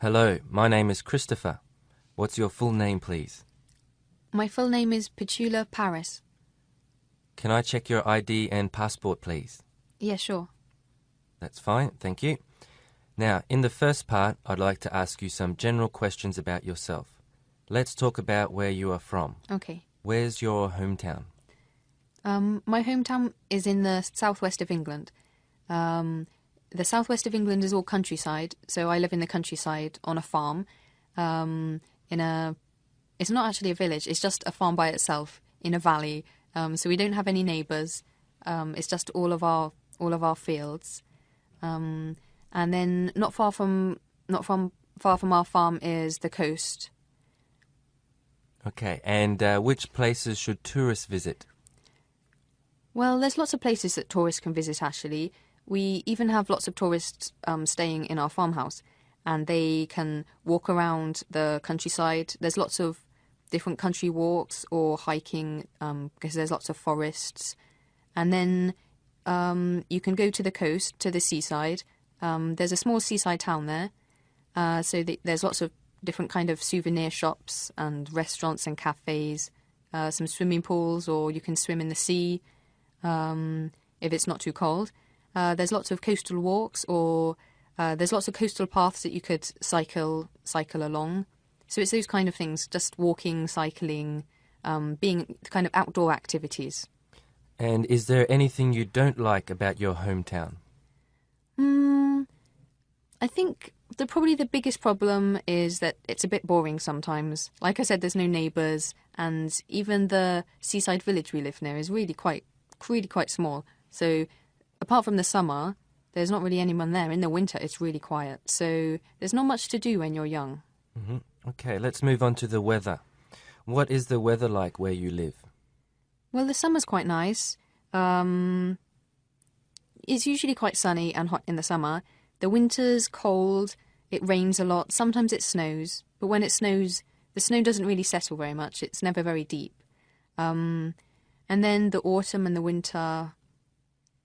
Hello, my name is Christopher. What's your full name, please? My full name is Petula Paris. Can I check your ID and passport, please? Yeah, sure. That's fine, thank you. Now, in the first part, I'd like to ask you some general questions about yourself. Let's talk about where you are from. Okay. Where's your hometown? My hometown is in the southwest of England. The southwest of England is all countryside, so I live in the countryside on a farm. It's not actually a village, it's just a farm by itself in a valley. So we don't have any neighbours. It's just all of our fields. And then not far from our farm is the coast. Okay, and which places should tourists visit? Well, there's lots of places that tourists can visit, actually. We even have lots of tourists staying in our farmhouse, and they can walk around the countryside. There's lots of different country walks or hiking because there's lots of forests. And then you can go to the coast, to the seaside. There's a small seaside town there, so there's lots of different kind of souvenir shops and restaurants and cafes, some swimming pools, or you can swim in the sea if it's not too cold. There's lots of coastal walks, or there's lots of coastal paths that you could cycle along. So it's those kind of things, just walking, cycling, being kind of outdoor activities. And is there anything you don't like about your hometown? I think probably the biggest problem is that it's a bit boring sometimes. Like I said, there's no neighbours, and even the seaside village we live near is really quite small. So apart from the summer, there's not really anyone there. In the winter, it's really quiet. So there's not much to do when you're young. Mm-hmm. Okay, let's move on to the weather. What is the weather like where you live? Well, the summer's quite nice. It's usually quite sunny and hot in the summer. The winter's cold. It rains a lot. Sometimes it snows. But when it snows, the snow doesn't really settle very much. It's never very deep. And then the autumn and the winter...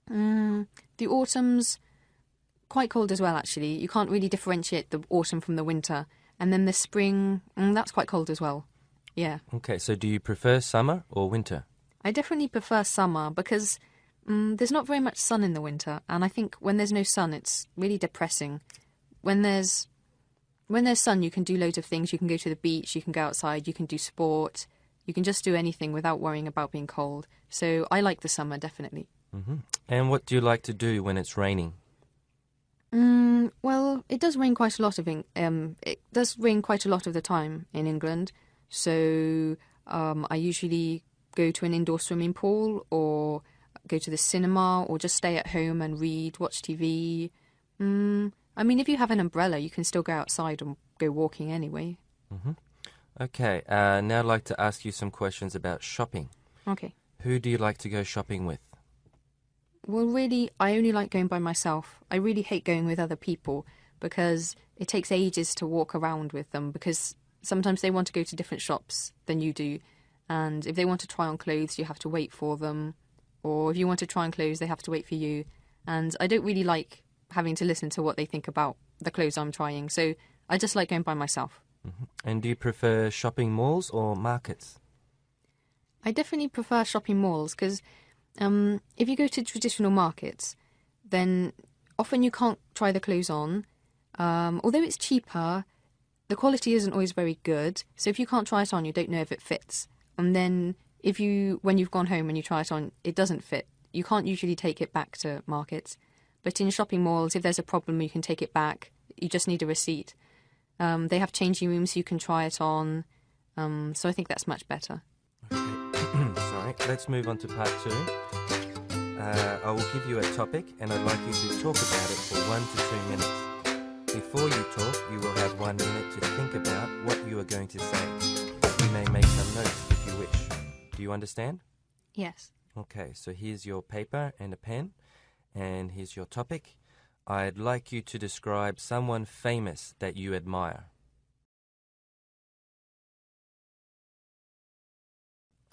the autumn's quite cold as well, actually. You can't really differentiate the autumn from the winter. And then the spring, that's quite cold as well. Yeah. Okay, so do you prefer summer or winter? I definitely prefer summer because there's not very much sun in the winter. And I think when there's no sun, it's really depressing. When there's sun, you can do loads of things. You can go to the beach, you can go outside, you can do sport. You can just do anything without worrying about being cold. So I like the summer, definitely. Mm-hmm. And what do you like to do when it's raining? Well, it does rain quite a lot it does rain quite a lot of the time in England. So I usually go to an indoor swimming pool, or go to the cinema, or just stay at home and read, watch TV. I mean, if you have an umbrella, you can still go outside and go walking anyway. Mm-hmm. Okay, now I'd like to ask you some questions about shopping. Okay. Who do you like to go shopping with? Well, really, I only like going by myself. I really hate going with other people because it takes ages to walk around with them, because sometimes they want to go to different shops than you do. And if they want to try on clothes, you have to wait for them. Or if you want to try on clothes, they have to wait for you. And I don't really like having to listen to what they think about the clothes I'm trying. So I just like going by myself. Mm-hmm. And do you prefer shopping malls or markets? I definitely prefer shopping malls because if you go to traditional markets, then often you can't try the clothes on. Although it's cheaper, the quality isn't always very good. So if you can't try it on, you don't know if it fits. And then when you've gone home and you try it on, it doesn't fit. You can't usually take it back to markets. But in shopping malls, if there's a problem, you can take it back. You just need a receipt. They have changing rooms so you can try it on. So I think that's much better. Okay. Sorry. Let's move on to part 2. I will give you a topic and I'd like you to talk about it for 1 to 2 minutes. Before you talk, you will have 1 minute to think about what you are going to say. You may make some notes if you wish. Do you understand? Yes. Okay, so here's your paper and a pen, and here's your topic. I'd like you to describe someone famous that you admire.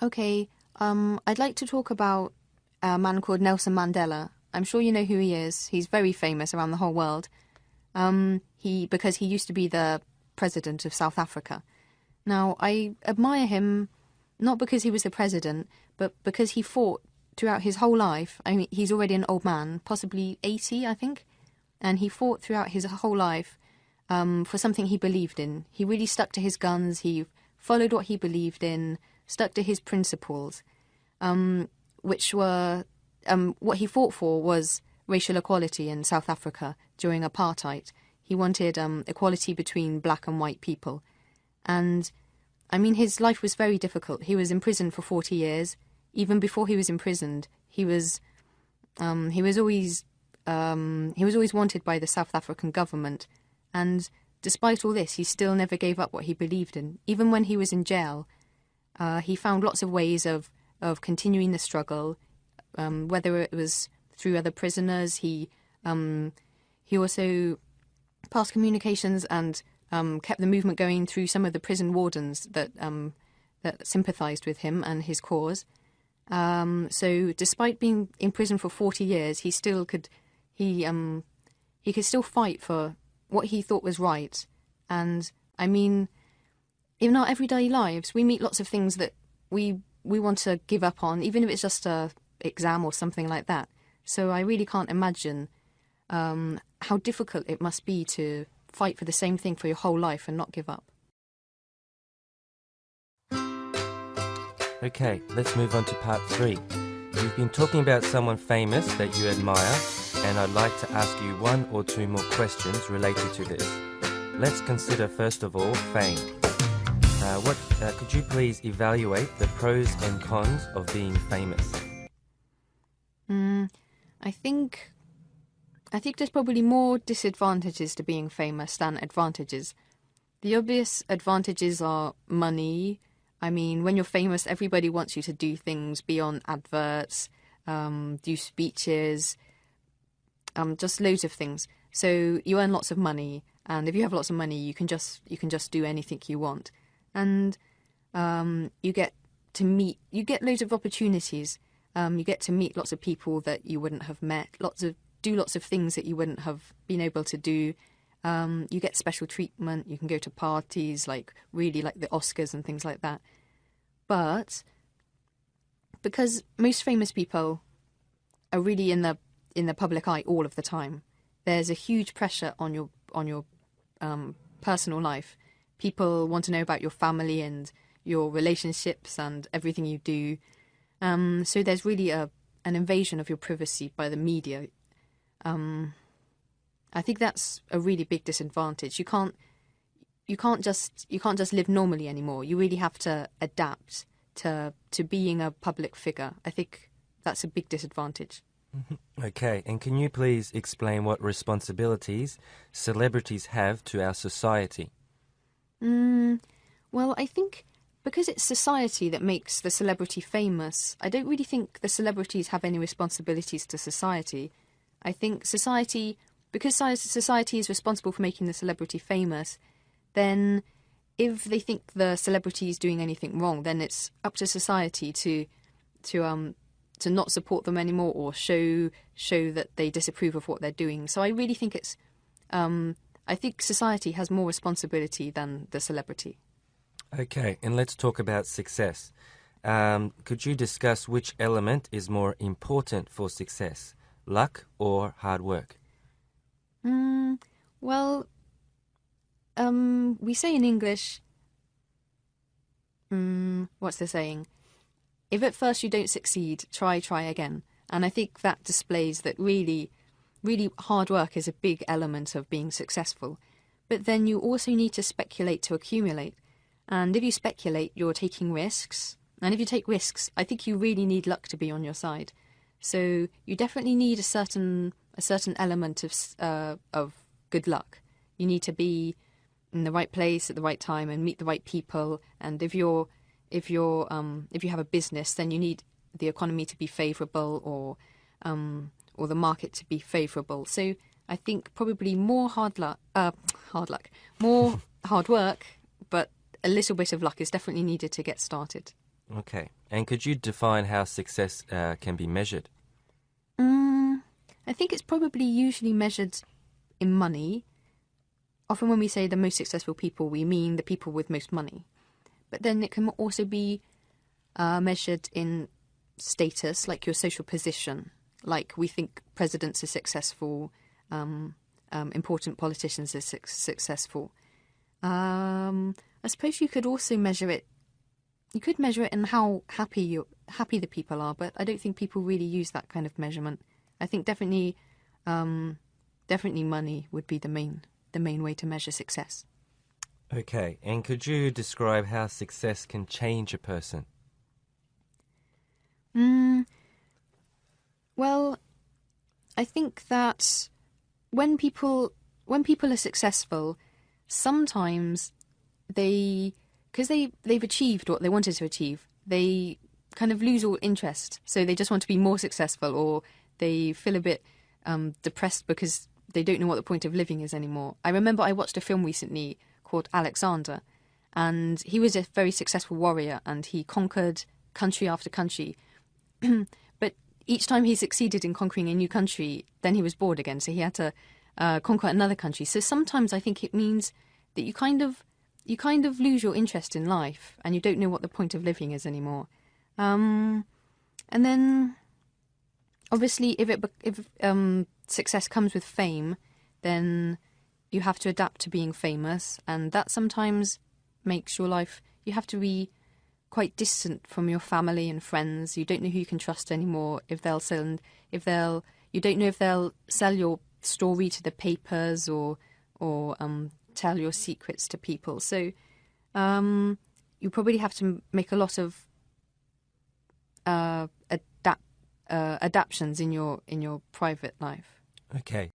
Okay, I'd like to talk about a man called Nelson Mandela. I'm sure you know who he is. He's very famous around the whole world. because he used to be the president of South Africa. Now, I admire him not because he was the president, but because he fought throughout his whole life. I mean, he's already an old man, possibly 80, I think, and he fought throughout his whole life for something he believed in. He really stuck to his guns. He followed what he believed in, stuck to his principles, which were what he fought for was racial equality in South Africa during apartheid. He wanted equality between black and white people. And, I mean, his life was very difficult. He was imprisoned for 40 years. Even before he was imprisoned, he was always wanted by the South African government. And despite all this, he still never gave up what he believed in. Even when he was in jail, he found lots of ways of continuing the struggle, whether it was through other prisoners. He also passed communications and kept the movement going through some of the prison wardens that sympathised with him and his cause. So despite being in prison for 40 years, he could still fight for what he thought was right. And I mean, in our everyday lives, we meet lots of things that we want to give up on, even if it's just a exam or something like that. So I really can't imagine how difficult it must be to fight for the same thing for your whole life and not give up. Okay, let's move on to part 3. You've been talking about someone famous that you admire, and I'd like to ask you 1 or 2 more questions related to this. Let's consider first of all fame. Could you please evaluate the pros and cons of being famous? I think there's probably more disadvantages to being famous than advantages. The obvious advantages are money. I mean, when you're famous, everybody wants you to do things beyond adverts, do speeches, just loads of things. So you earn lots of money, and if you have lots of money, you can just do anything you want, and you get loads of opportunities. You get to meet lots of people that you wouldn't have met, do lots of things that you wouldn't have been able to do. You get special treatment. You can go to parties like the Oscars and things like that. But because most famous people are really in the public eye all of the time, there's a huge pressure on your personal life. People want to know about your family and your relationships and everything you do. So there's really an invasion of your privacy by the media. I think that's a really big disadvantage. You can't just live normally anymore. You really have to adapt to being a public figure. I think that's a big disadvantage. Okay, and can you please explain what responsibilities celebrities have to our society? Well, I think because it's society that makes the celebrity famous, I don't really think the celebrities have any responsibilities to society. I think because society is responsible for making the celebrity famous, then if they think the celebrity is doing anything wrong, then it's up to society to not support them anymore or show that they disapprove of what they're doing. So I really think I think society has more responsibility than the celebrity. Okay, and let's talk about success. Could you discuss which element is more important for success, luck or hard work? Well, we say in English, what's the saying? If at first you don't succeed, try again. And I think that displays that really, really hard work is a big element of being successful. But then you also need to speculate to accumulate. And if you speculate, you're taking risks. And if you take risks, I think you really need luck to be on your side. So you definitely need a certain element of good luck. You need to be in the right place at the right time and meet the right people. And if you have a business, then you need the economy to be favourable or the market to be favourable. So I think probably more more hard work, but a little bit of luck is definitely needed to get started. Okay. And could you define how success can be measured? I think it's probably usually measured in money. often when we say the most successful people, we mean the people with most money. But then it can also be measured in status, like your social position. Like we think presidents are successful, important politicians are successful. I suppose you could also measure it. You could measure it in how happy the people are, but I don't think people really use that kind of measurement. I think definitely money would be the main way to measure success. Okay, and could you describe how success can change a person? Well, I think that when people are successful, sometimes because they've achieved what they wanted to achieve, they kind of lose all interest. So they just want to be more successful, or they feel a bit depressed because they don't know what the point of living is anymore. I remember I watched a film recently called Alexander, and he was a very successful warrior, and he conquered country after country. But each time he succeeded in conquering a new country, then he was bored again, so he had to conquer another country. So sometimes I think it means that you kind of lose your interest in life, and you don't know what the point of living is anymore. And then, obviously, if success comes with fame, then you have to adapt to being famous, and that sometimes makes your life. You have to be quite distant from your family and friends. You don't know who you can trust anymore. You don't know if they'll sell your story to the papers or tell your secrets to people. So you probably have to make a lot of adaptations in your private life. Okay,